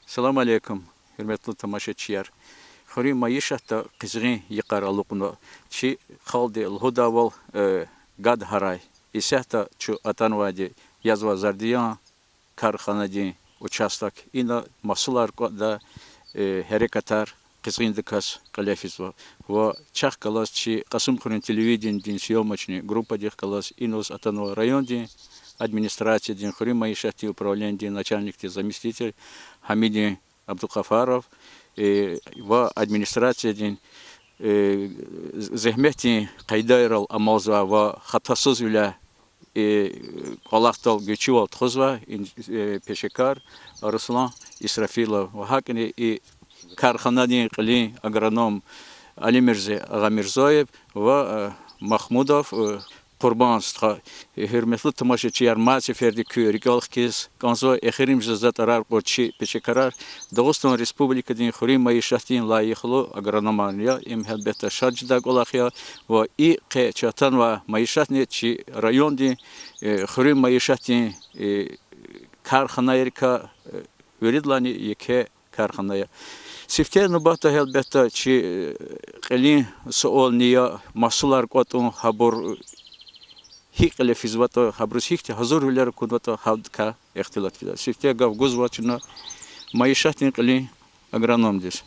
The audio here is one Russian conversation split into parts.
Selamun Aleyküm, hürmetli tamaşaçılar. Xuri maişatta qizgin yıqar aluqno. Çi xaldi lhudaval gad haray. İsehta çu atanvadi yazva zardiyan karxanadi участок. İna masular da harekatar qizgin dikas qalafizva. Ve çaq kalas çi Qasım Xurun televidin din съемочный группа дих kalas inos atanva район din администрация din Xuri maişatti управление din начальник заместитель Хамиди Абдукафаров ve администрация din zehmeti qaydayral amazva ve hatasız bile qalaqtal geçival txuzva peşekar Ruslan İsrafilov ve hakini karxanadin qili agronom Ali Mirzi Agamirzoyev ve Mahmudov Qurbanstva hürmetli tamaşaçılar Maseferdi Kürikалық kez kanzo exirimizde zatarar qoçi peşekarar Dağıstan Respublikadın Xuri maişatin layıqlı agronomaniya imhelbette şarjda qolaqya ve çatan ve maişatni çi rayondi Xuri maişatin karxanayırka veridlani yeke karxanaya Sifte nubata elbette çi qilin sual niya masular qotun habur هيك فيزواتو خبرس هيك حضور ولا كنواتو حد كا اختلاط فيها سيفتي قف جزواتنا ما يشاتين قلي أجرانوم ديش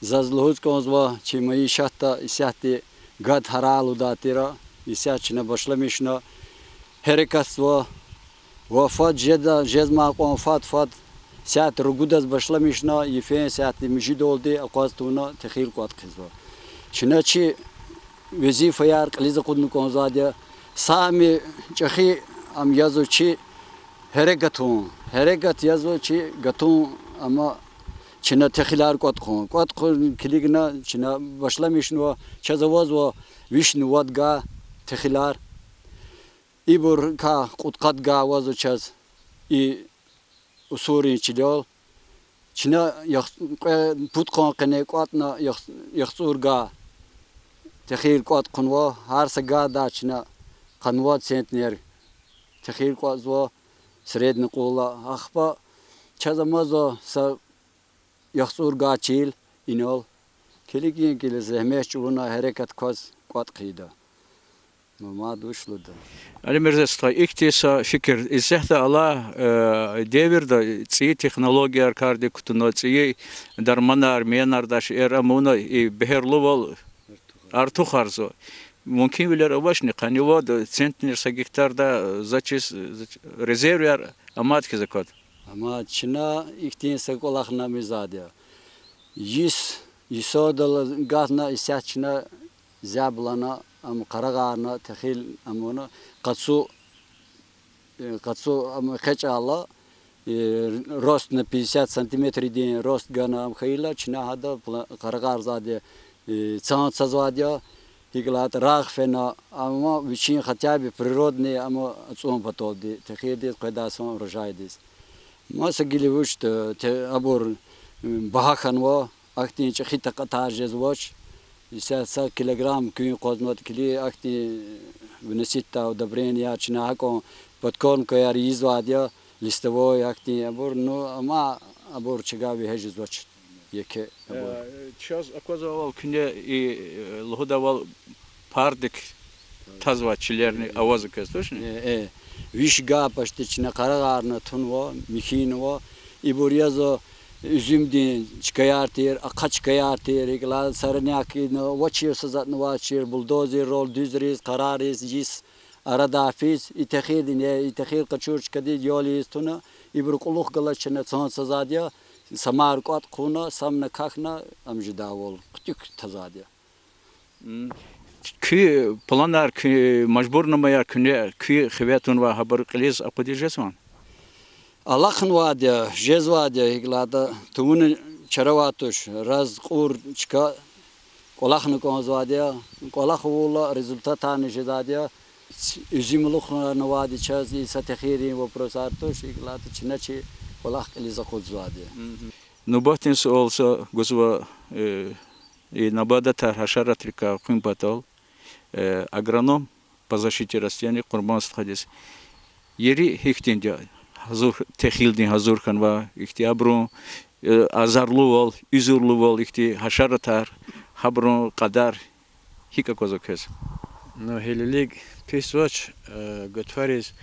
زازلوز كونزوا شيء ما يشاتا يساتي قد هرالو داتيرا يساتشنا بشلمشنا هركسوا وفات جدا جزما قوم فات ساعت رجودز بشلمشنا يفين ساعت مجيدولدي أقاستونا تخيل قات خزوا شنا شيء وظيفة يار قليز قدن كونزاديا Sami çahi am yazı çi herekat yazı çi gatun ama çina tehilar kot kiligna çina başlamış no çazavaz ve vişnu vadga tehilar ibur ka qutqat ga vazı çaz usuri çilol çina putqon qene qatna yaxsurga tehil qat qunwa har saga da çina قنوات سنتنير تخيل قازوا سريد نقولا أخبا كذا مزا س يخسر قاتيل إنول كليكين كل زهمة شلونا حركة كاز قات قيدا ما دوش لده. Ali Mirza iktisa fikir izahda Allah devirde tsiyi teknolojiler kardi kutuno tsiyi darmanar menardaş eramuna beherluval artuharzo. Mümkün bilir avaşni kanıva da centner sagiktarda zaçis rezervyer amat kizakot. Ama Çin'a iktin sekolakna mizadya. Yisodal gazna isya Çin'a zablana am qaragana tehil amona qatsu am khachala rost na 50 santimetri din rost gana am khayla Çin'a hada qaragar zade цант сазвадя Иглат рахфена, ама вичин хотя бы природные, ама отцом потолди, техеди, когда сон урожайдис. Маса гиливуч, те абор баханва, ахти чахита катажез воч, 60 килограмм кюн кознот кили, ахти выносита удобрения, чинако подкормка я извадя, листовой ахти абор, ну ама абор чагави хежез воч. Yeke. Çaz akvazaval künde lhudaval pardik tazvaçilerini avazı kesmiş ne? Vişga paştiçine karagarna tunva, mihinva, iburiyazo üzümdin çıkayartır, akaç çıkayartır, ikla sarınyaki no vaçir sazatno vaçir, buldozer rol düzriz, karariz, jis aradafiz, itehidin ya itehid kaçur çıkadı yolis tuna, iburkuluk galaçına son sazadya. Samar qat quna samna kakhna amjidavol qtik tazadya ki planar ki majbur namaya ki khivatun va habar qiliz aqdijesman Allahın vadya jezvadya iglada tumun charawatush raz qur chka qolaqni konzvadya qolaqula rezultatani jedadya üzümluqna navadi chazi satkhiri va prosartush iglada chinachi Kolak eliza kodzvadi. Nubatins olsa gozva nabadata haşaratrika kumpatal agronom по защите растений Qurbanstva hadis. Yeri hiktince hazır tehildin hazır kanva ihtiyabrun азарлы бол, үзүрлü бол, ихти хашаратар, хаброн кадар хика коза көз. Но хелелик писвоч готфарис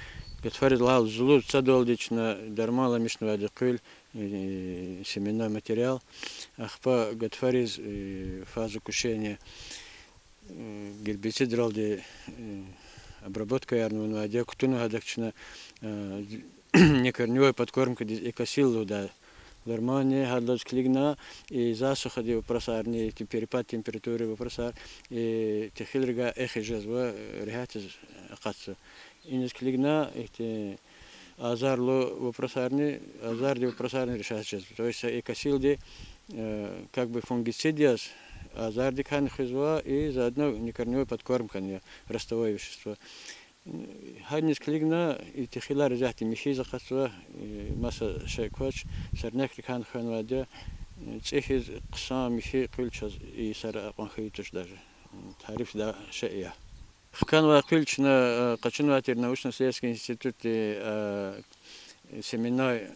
лал зулу цадолдична дармала мишнвади кыл семенной материал. Ахпа готфарис фазу кушения гербицид ралди обработка ярного воде кутуну гадакчна некорневой подкормка экосилу да нормальные хадлоч клигна и засуха де просарни перепад температуры вопросар и техилрига эхижезва рехатиз акатсу инес клигна эти азарло вопросарни азар де вопросарни решатиз то есть экосил де как бы фунгицидиас азар де хан хизва и заодно некорневой подкормка не ростовое вещество. Ханис клигна и техила рзахти михиза хасва маса шеквач сарнекли хан ханваде цехиз қса михи қилчас и сара қанхитуш даже тариф да шея. Хканва қилчна қачинватер научно-исследовательский институт семенной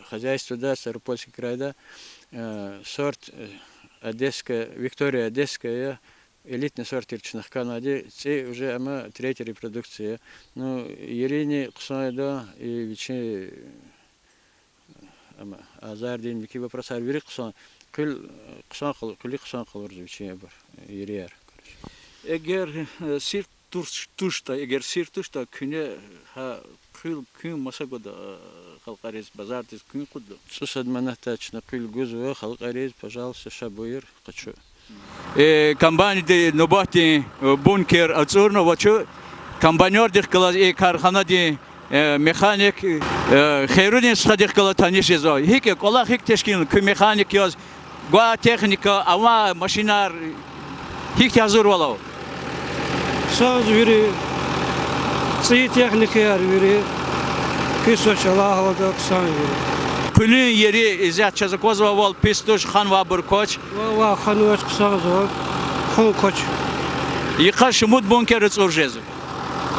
хозяйство да Ставропольский край да сорт одесская Виктория одесская элитный сорт ирчных канаде, це уже ама третья репродукция. Ну, Ирине кусайда и вече ама азардин вики вопросар вери кусан, кусан калыр вече бар ирияр. Эгер сир тушта, күне ха күн масагода халқарез базардыз күн куду. Сусад манатачна кыл гузу халқарез, пожалуйста, шабуир качу. Камбани нобати бункер ацурно вачу камбанер дихкала и кархана ди механик херудин стадихкала танишезо хик кола хик тешкин кü механик яз гуа техника ава машинар хик язур вало саз вири ци техника яр вири кисочала хавада ксан вири Külün yeri izah çazı kozva vol pistuş xanva bir koç. Ва хануач ксазо хон коч. Yıka şumut bunkeri çurjezi.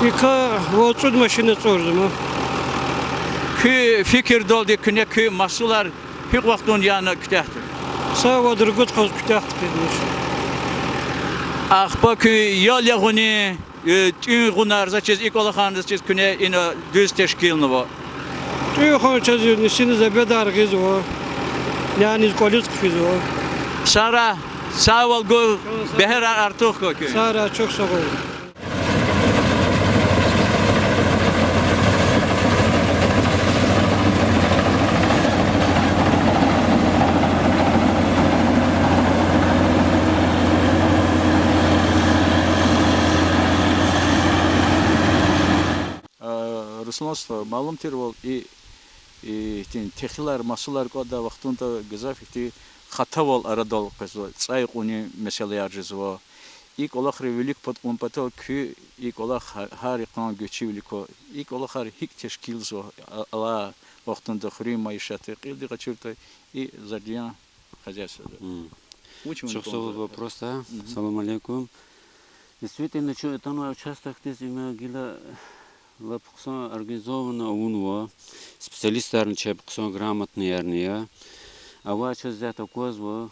Ика воцуд машина цорзума. Kü fikir doldu küne kü masular hik vaktun yanı kütehtir. Са вадыргут хаз күтәхт кедеш. Ахпа kü yol yağuni tüm gunar zaçez ikola xanız çez küne ino düz teşkilni va. Түй хон чазы сине забедар гызо. Yani колюс кфизо. Sara sağ ol go beher artık kü. Сара çok sağ ol. Русланство малым тервол и тин техилар масулар кода вақтунда гзафти хатавол арадол qezol цай қуни mesela yarjizvo ilk olaq revelik pot umpato kü ilk olaq hariqan göçivliko ilk olaq har hik teşkilzo ala vақтунда хри маишаты qildi qaçurta и задиан хозяйство. Шахсовый вопрос, да? Салам алейкум. Действительно, что это на участок здесь имеет Лапксон организовано УНВО, специалисты чепксон грамотные ярния, а вача взято козво,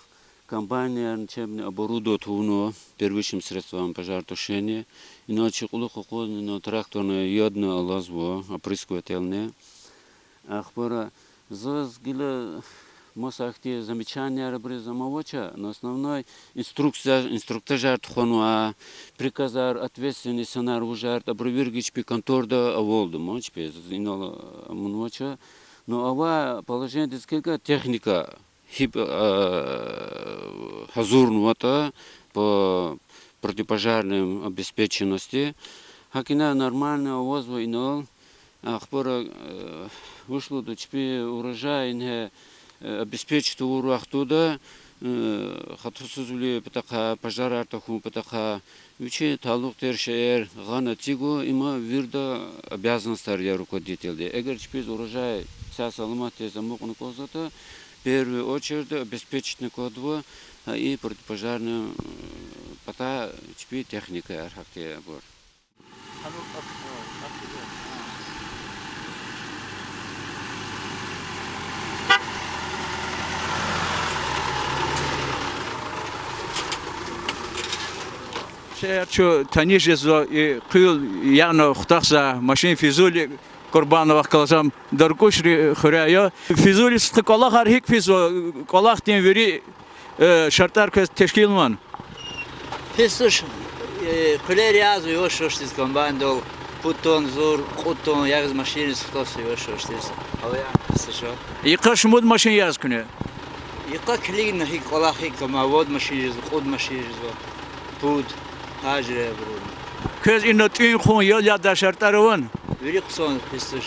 компания чепне оборудует УНВО первичным средством пожаротушения, иначе кулуха козно тракторное йодное лазво опрыскивательное. Ахпора зоз гила мосахти замечания рабризамовоча, но основной инструктажар тхонуа, приказар ответственный сонар ужарт, обровергич пи конторда аволду, мочпе, инола мунвоча, но ава положение дискелька техника хип хазурнуата по противопожарным обеспеченности, хакина нормально овозво инол, ахпора вышло до чпи урожай обеспечить урах туда, хатусузули патака пожар артаху патака учи талук тершер гана тигу има вирда обязанностар я руководитель. Эгер чпиз урожай вся саламатия замокну козата, в первую очередь обеспечить на кодво и противопожарную пата чпи техника архакте бор. Şu tanıjızı kıl yani xutaqsa maşin Fizuli Kurbanova kalsam darkoşri xuraya Fizuli sıkıla har hik fizo kolak den veri şartlar teşkil man. Песуш, колер язу još što iz kombando, puton, zur, kuton, jak z mašini što se još što iz. Ali ja, pесуш. Yıkaş mud maşin yaz günü. Yıka kligna hik kola hik ama vod mašini, khod mašini, put, hacre bro. Köz inno tün xon yol ya da şartlar van. Veri kuson pесуш.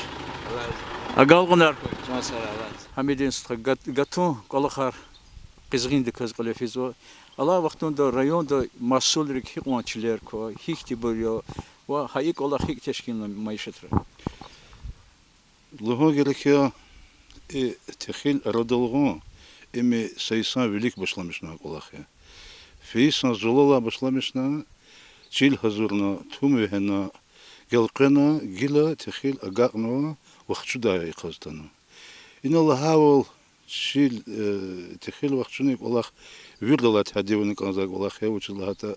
Agalğınar. Can salavat. Hamidin sıkı gatun kolakar qizgin de köz qole fizo. Allah vaxtında rayonda mas'ullik hiqwançiler ko hikti bölüyor ve hayık ola hik teşkilini maişetre. Лого gerekiyor tehil aradılğı emi sayısan velik başlamışna kolakya. Feysan zolala başlamışna çil hazırna tümühena gelqena gila tehil agaqno vaxtçuda yıqazdana. İnallah haval çil tehil vaxtçunik olaq virdalat hadivini kanzak olaq ya uçılata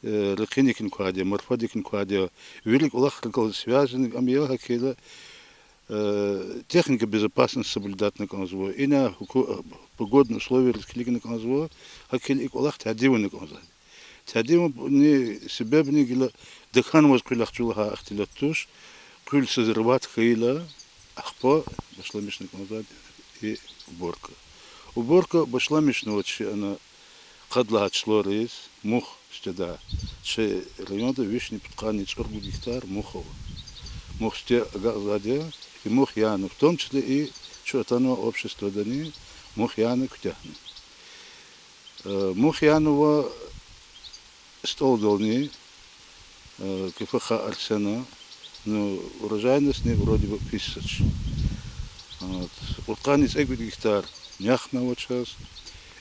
рекиникин кваде, морфодикин кваде, велик улах связаны, амия хакела техника безопасности соблюдать на конзво. И на погодные условия расклики на конзво, хакел ик улах тадиву на конзво. Тадиву не себе не гила дыхан воз кулах чулаха ахтилаттуш, куль созрывать хейла, ахпо башламиш на конзво и уборка. Уборка башламиш на вот она قدلها تشلوريس مخ اشتدا شيء رياض ويشني بتقاني تشرب гектар مخو مخ شتي غادي مخ يعني в том числе и что-то общество дани مخ يعني كتهن مخ يعني و столдолни كيف арсена но урожайность не вроде бы 1000 вот قانيس اي гектар няхна вот сейчас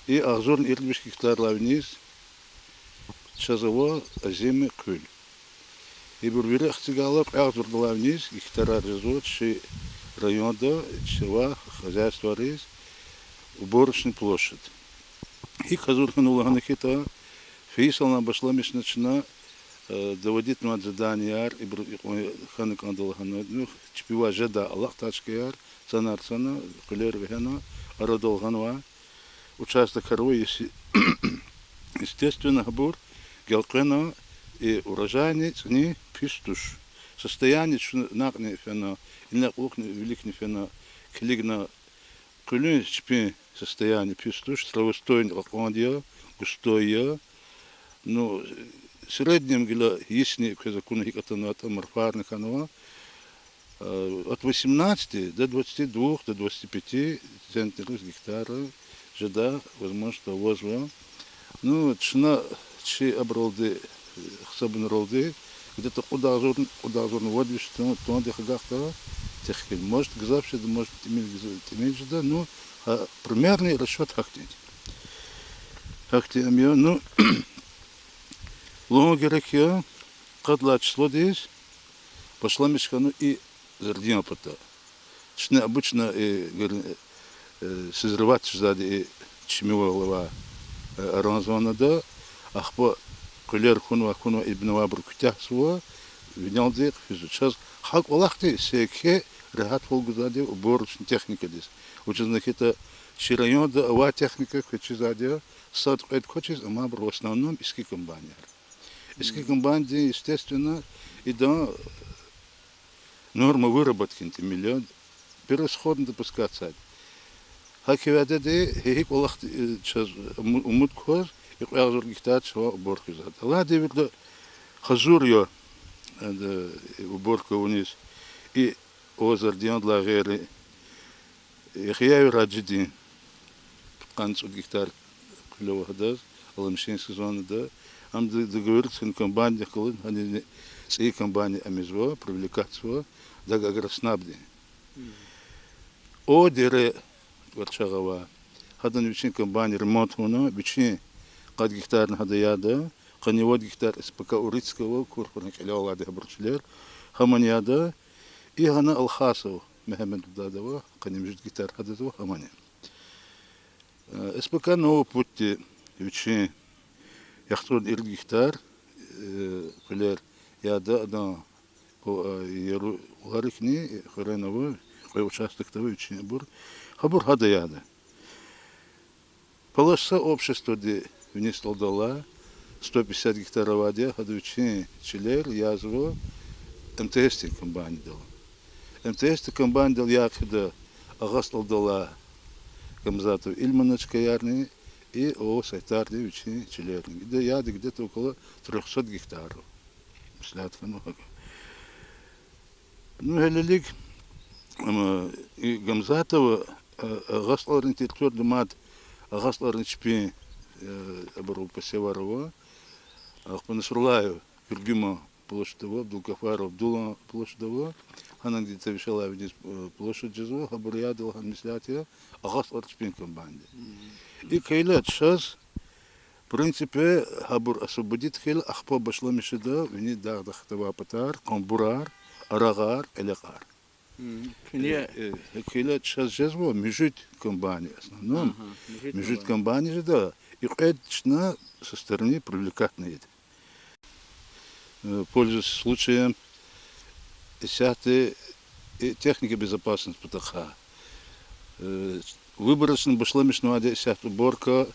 и Ахзорн Ирлбиш гектар лавниз шазово зимы куль. И бурвили ахтигалап Ахзорн лавниз гектара резот ши районда чева хозяйство рез уборочная площадь. И Хазурхан Улаханахита Фейсална башламиш начина доводить на задание и ханак андалхану чпива жада Аллах тачкаяр санарсана кулер вехана арадолханва участок Харвы, естественно, габур, гелкена и урожайный цени пистуш. Состояние, что нагне фена, и на окне великне фена, клигна, кулюн чпи состояние пистуш, травостойный лаквандия, густойя, ну, среднем гила ясни, казакуна хикатаната, марфарный ханова, от 18 до 22, до 25 центнеров гектара, жада, возможно, что возва. Ну, чина, чи обролды, хсабын ролды, где-то удазорн воды, что он дехагахта, техкель. Может, гзавший, может, иметь жада, ну, примерный расчет хахтить. Хахти амья, ну, ломо герекия, кадла число здесь, пошла мешкану и зардина пота. Чина обычно, созревать сзади чмевого аранзонада, ахпо кулер хунва ибнова брукутя сва, видел дик физучас хак олахти секе рахат волгузади уборочная техника здесь. Ученых это ширайон да ава техника хочет сзади, сад это хочет, а в основном иски комбайнер. Иски комбайнер естественно и да норма выработки миллион пересходно допускаться. Хакиваде де хик олахт час умут коз иқазур гектар шва уборка зад. Алла девида хазурьо уборка вниз и озардиан для гери ихяю раджидин канц гектар кило хадаз аламшин сезон да ам договориться с компанией колын они с компанией амизва привлекаться да агроснабди. О дере Варчагава. Хадан бичин компания ремонт хуна, бичин قد гектар هذا يادا قنيوات гектар اسبكا أوريتسكوا كورفرنك إلى الله ده برشلير همن يادا إيه هنا الخاصة محمد بدادوا قنيم جد гектар هذا تو همن اسبكا نو بوتي بيشين يختار إير гектар кулер яда да по яру ларикни хоренову кой участок-то очень бур хабур хада яда. Полоса общества де вниз толдала 150 гектаров воде хадучи чилер язво МТС компания дал. МТС компания дал якда агас толдала Камзатов Ильманочка ярни и ООО Сайтар девичий чилерник. Да яды где-то около 300 гектаров. Слядка много. Ну, Гелелик и Гамзатова Гасларин территория думат Гасларин чпи обору посеварова. Ах по Насрулаю Киргима площадова, Абдулкафаров Абдулла площадова. Она где-то вышла вниз площадь Джизо, Хабурьядова, Хамислятия, Гаслар чпи команде. И Кейлет сейчас в принципе Хабур освободит Хил, Ахпо Башло Мишида, вини Дагдахтава Патар, Комбурар, Арагар, Элекар. Кейлет сейчас жезво межит компании основном, межит компании же да. И это со стороны привлекательно. Пользуясь случаем, техники безопасности ПТХ. Выборочно башло мишнуаде сят уборка,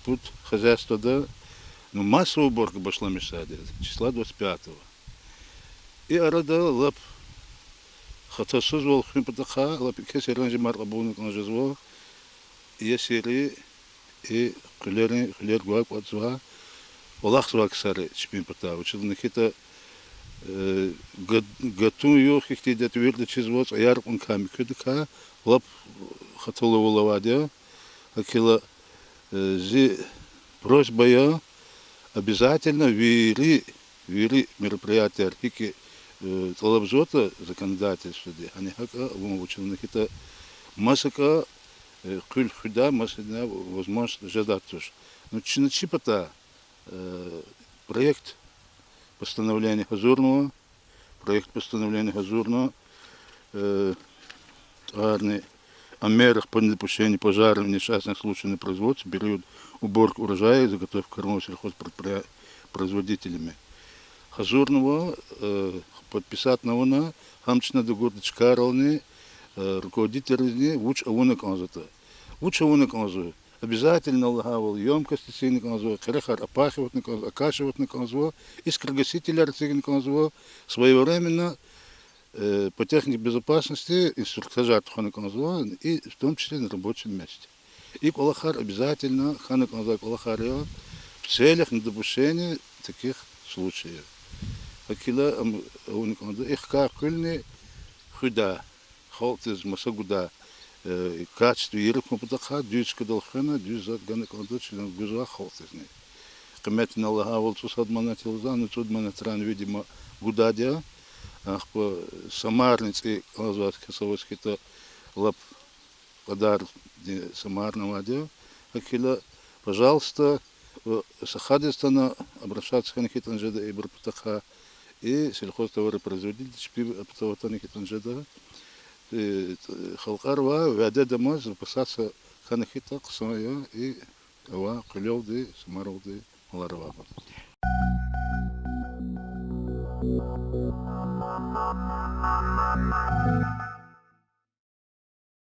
тут хозяйство да, но массовая уборка башло мишаде, числа 25-го. И арада лап хатасуз волхим ПТХ, лап кеси ранжи марабуну канжезвол, и сери и хлер гуак отзва, олах звак саре чпин ПТХ, учил нахита готую хихти дет вирда чизвоц, а яр он ками кюдка, лап хатулова лавадя, акила зи просьба я обязательно вери мероприятия архики талабзота законодательства, они хака вымучены хита масака куль худа масина возможность ждать тоже. Но чиначипата проект постановления Хазурного, о мерах по недопущению пожаров и несчастных случаев на производстве, период уборки урожая и заготовки кормов сельхозпроизводителями. Хазурного подписатного на Хамчина до города Чкарални, руководитель Вуч Ауна Канзата. Вуч Ауна Канзу обязательно лагавал емкости сильно Канзу, Херехар опахивать на Канзу, окашивать на Канзу, и скоргасителя на Канзу своевременно по технике безопасности инструктажа Хана Канзуа и в том числе на рабочем месте. И Кулахар обязательно Хана Канзуа Кулахарио в целях недопущения таких случаев. Акила их кульни худа, холт из масагуда, качество иркма потаха, дючка долхана, дюзат гана Канзуа член гуза холт из ней. Камет на лагавал цусадмана тилзан, цудмана тран видимо гудадя. Ах по самарнице назвать косовский то лап подар самарного отдела. Акила, пожалуйста, Сахадистана обращаться к Нихитанжеда и Барпатаха и сельхозтоваропроизводитель шпив Аптаватана Хитанжеда. Халкарва веде дома запасаться Ханахита Ксоя и Ава Кулевды Самаровды Маларова. Thank you.